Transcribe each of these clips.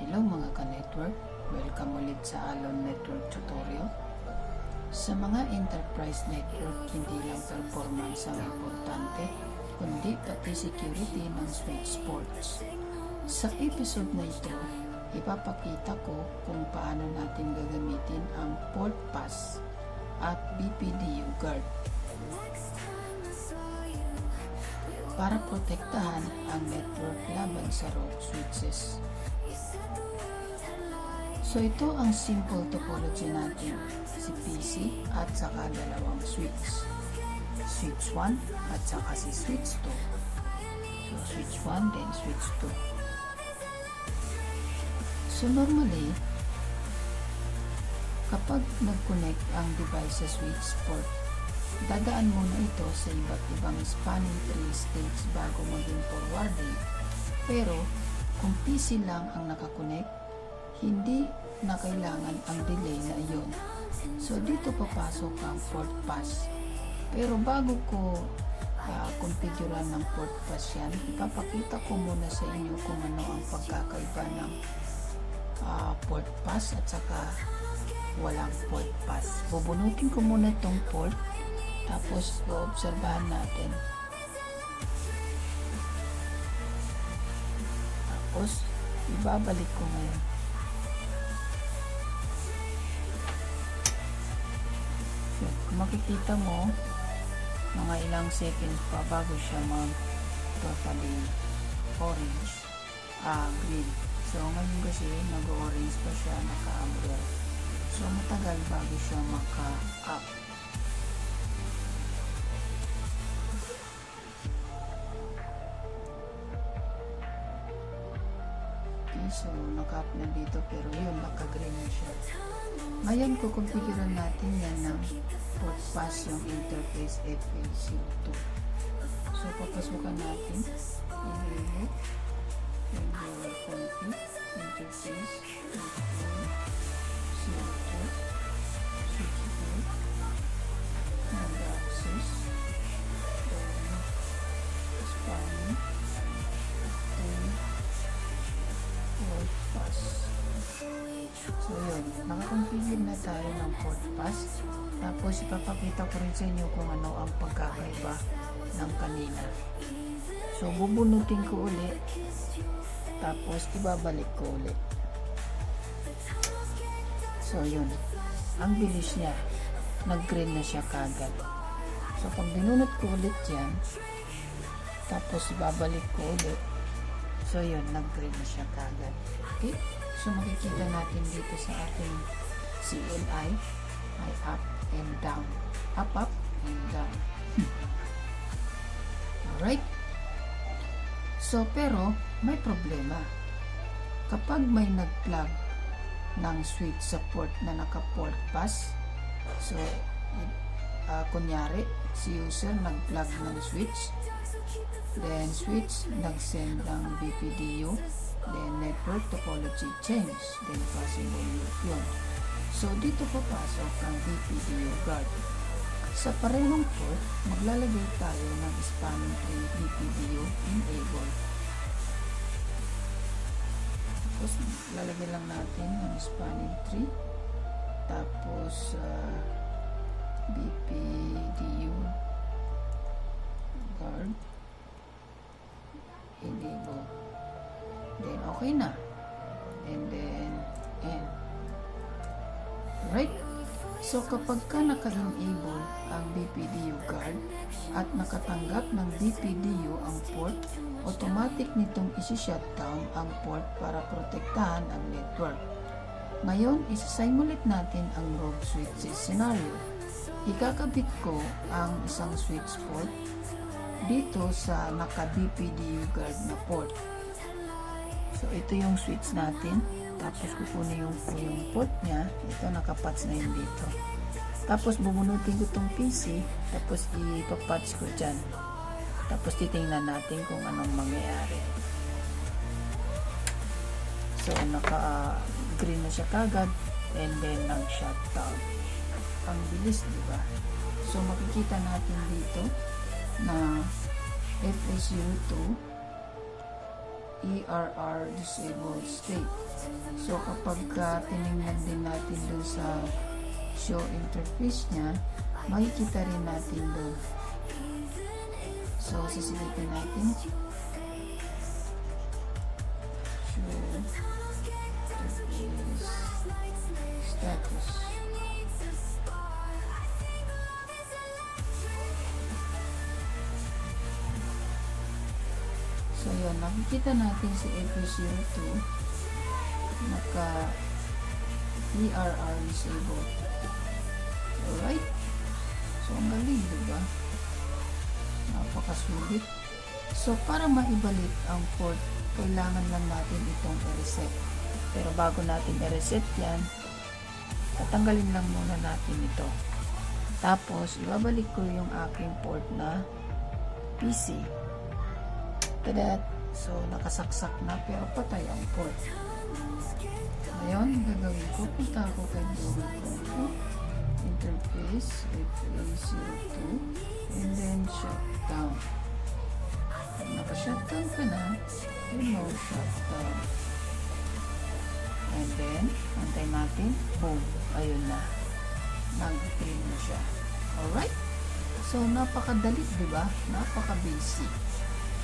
Hello mga ka-network, welcome ulit sa Alon Network Tutorial. Sa mga enterprise network, hindi lang performance ang importante, kundi pati security ng switch ports. Sa episode na ito, ipapakita ko kung paano natin gagamitin ang port pass at BPDU guard para protektahan ang network laban sa rogue switches. So ito ang simple topology natin, si PC at saka dalawang switch. Switch 1 at saka si switch 2. So switch 1 then switch 2. So normally, kapag nag-connect ang device sa switch port, dadaan muna ito sa iba't ibang spanning tree stage bago maging forwarding. Pero kung PC lang ang nakakonect, hindi na kailangan ang delay na iyon. So dito papasok ang port pass. Pero bago ko configurean ng port pass yan, ipapakita ko muna sa inyo kung ano ang pagkakaiba ng port pass at saka walang port pass. Bubunutin ko muna itong port, tapos obserbahan natin. Tapos ibabalik ko ngayon. So, kung makikita mo, mga ilang seconds pa bago siya mag totally orange, green. So ngayon kasi nag-orange pa siya, naka-amber. So matagal bago siya maka-up. Okay, so naka-up na dito, pero yun, naka-green na siya. Ngayon, kukonfigurean natin yan ng port pass yung interface FAC2. So, papasukan natin enable config interface FAC2 switch port and access spanning port pass. So yun, nakakonfigure na tayo ng port pass. Tapos ipapakita ko rin sa inyo kung ano ang pagkakaiba ng kanina. So bubunutin ko ulit, tapos ibabalik ko ulit. So yun, ang bilis niya, nag-green na siya kagad. So pag binunot ko ulit yan, tapos ibabalik ko ulit, so yun, nag-green na siya kagad. Okay? So makikita natin dito sa ating CLI ay up and down. Up and down. Alright? So pero may problema. Kapag may nag-plug ng switch sa port na naka-port pass, so kunyari si user nag-plug ng switch, then switch nag-send ng BPDU, then network topology change, then possible loop yun. So dito papasok ang BPDU guard. Sa parehong port, maglalagay tayo ng spanning tree BPDU enable. Tapos lalagay lang natin ng spanning tree, tapos BPDU guard enable. Then okay na, and then end. Right? So kapag ka naka-enable ang BPDU guard at nakatanggap ng BPDU ang port, automatic nitong isi-shutdown ang port para protektahan ang network. Ngayon, isa-simulate natin ang rogue switches scenario. Ikakabit ko ang isang switch port dito sa naka-BPDU guard na port. So ito yung switch natin, tapos kukunin yung port niya, ito nakapatch na yun dito. Tapos bubunutin ko itong PC, tapos ipapatch ko dyan. Tapos titingnan natin kung anong mangyayari. So naka-green na siya kagad, and then nag-shutdown. Ang bilis, diba? So makikita natin dito na FAC2 ERR disabled state. So kapag tinignan din natin dun sa show interface niya, makikita rin natin dun. So sisilipin natin. Show interface status. So yun, nakikita natin si AP02 naka ERR disabled. Alright. So ang galing, diba? Napakasulit. So para maibalik ang port, kailangan lang natin itong i-reset. Pero bago natin i-reset yan, tatanggalin lang muna natin ito. Tapos ibabalik ko yung aking port na PC. Tadat! So nakasaksak na pero patay ang port. Ngayon, gagawin ko, punta ako kay Google Chrome interface FA02 and then shutdown. Pag naka-shutdown ka na, remote shutdown. And then, antay natin, boom, ayun na. Nag-clean na siya. Alright? So, napakadali, diba? Napaka-basic.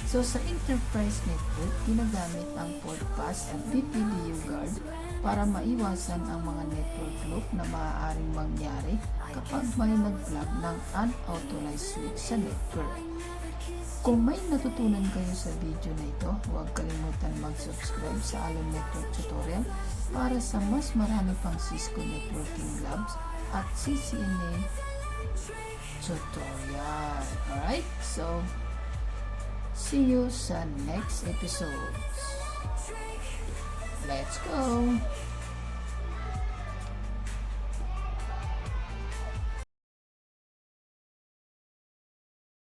So, sa enterprise network, ginagamit ang port pass at BPDU guard para maiwasan ang mga network loop na maaaring mangyari kapag may nag-flag ng unauthorized switch sa network. Kung may natutunan kayo sa video na ito, huwag kalimutan mag-subscribe sa Alam Network Tutorial para sa mas marami pang Cisco Networking Labs at CCNA tutorial. Alright? So, see you sa next episode. Let's go!